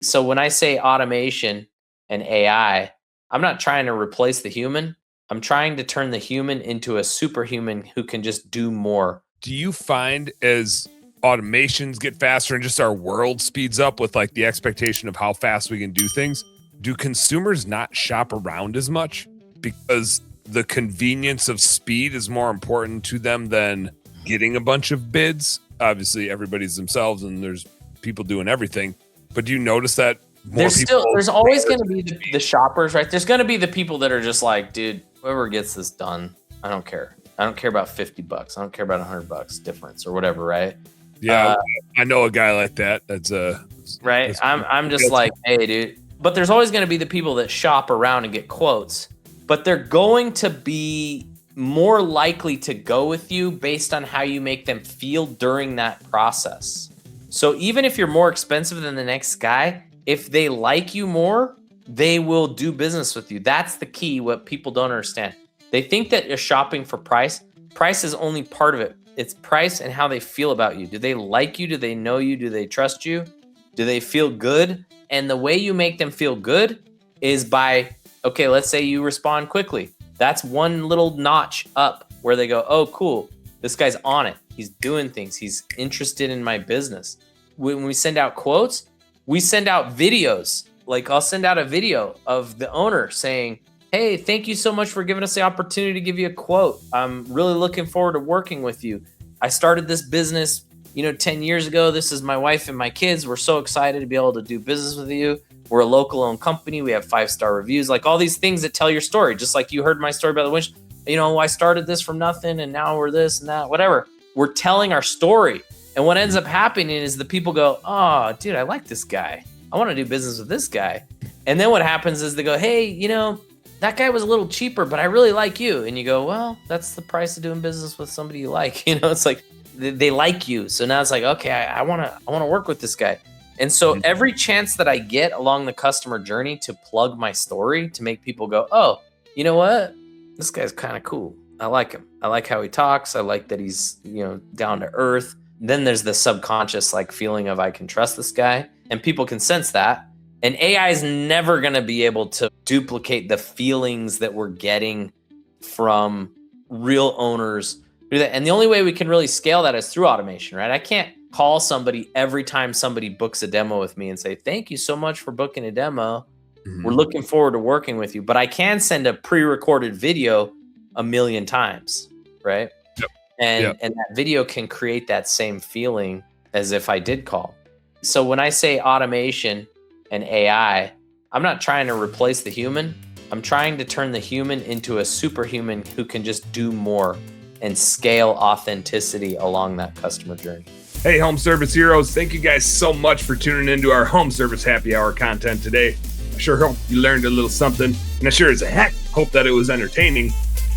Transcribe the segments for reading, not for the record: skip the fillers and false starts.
So when I say automation and AI, I'm not trying to replace the human. I'm trying to turn the human into a superhuman who can just do more. Do you find as automations get faster and just our world speeds up with like the expectation of how fast we can do things, do consumers not shop around as much because the convenience of speed is more important to them than getting a bunch of bids? Obviously, everybody's themselves and there's people doing everything. But do you notice that there's always going to be the shoppers, right? There's going to be the people that are just like, dude, whoever gets this done, I don't care. I don't care about $50. I don't care about $100 difference or whatever, right? Yeah, I know a guy like that. That's right. I'm just like, hey, dude. But there's always going to be the people that shop around and get quotes, but they're going to be more likely to go with you based on how you make them feel during that process. So even if you're more expensive than the next guy, if they like you more, they will do business with you. That's the key. What people don't understand. They think that you're shopping for price. Price is only part of it. It's price and how they feel about you. Do they like you? Do they know you? Do they trust you? Do they feel good? And the way you make them feel good is by, okay, let's say you respond quickly. That's one little notch up where they go, oh, cool. This guy's on it. He's doing things. He's interested in my business. When we send out quotes, we send out videos. Like I'll send out a video of the owner saying, hey, thank you so much for giving us the opportunity to give you a quote. I'm really looking forward to working with you. I started this business, 10 years ago. This is my wife and my kids. We're so excited to be able to do business with you. We're a local owned company. We have 5-star reviews, like all these things that tell your story. Just like you heard my story about the winch. I started this from nothing and now we're this and that, whatever. We're telling our story. And what ends up happening is the people go, oh, dude, I like this guy. I want to do business with this guy. And then what happens is they go, hey, that guy was a little cheaper, but I really like you. And you go, well, that's the price of doing business with somebody you like. It's like they like you. So now it's like, okay, I want to work with this guy. And so every chance that I get along the customer journey to plug my story to make people go, oh, you know what? This guy's kind of cool. I like him. I like how he talks. I like that he's, down to earth. Then there's the subconscious feeling of I can trust this guy, and people can sense that. And AI is never going to be able to duplicate the feelings that we're getting from real owners. And the only way we can really scale that is through automation, right? I can't call somebody every time somebody books a demo with me and say, thank you so much for booking a demo. Mm-hmm. We're looking forward to working with you. But I can send a pre-recorded video 1,000,000 times, right? Yep. And that video can create that same feeling as if I did call. So when I say automation and AI, I'm not trying to replace the human. I'm trying to turn the human into a superhuman who can just do more and scale authenticity along that customer journey. Hey, home service heroes. Thank you guys so much for tuning into our home service happy hour content today. I sure hope you learned a little something, and I sure as heck hope that it was entertaining.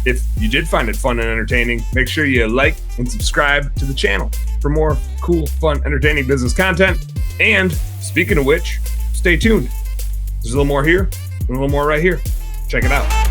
If you did find it fun and entertaining, make sure you like and subscribe to the channel for more cool, fun, entertaining business content. And speaking of which, stay tuned. There's a little more here and a little more right here. Check it out.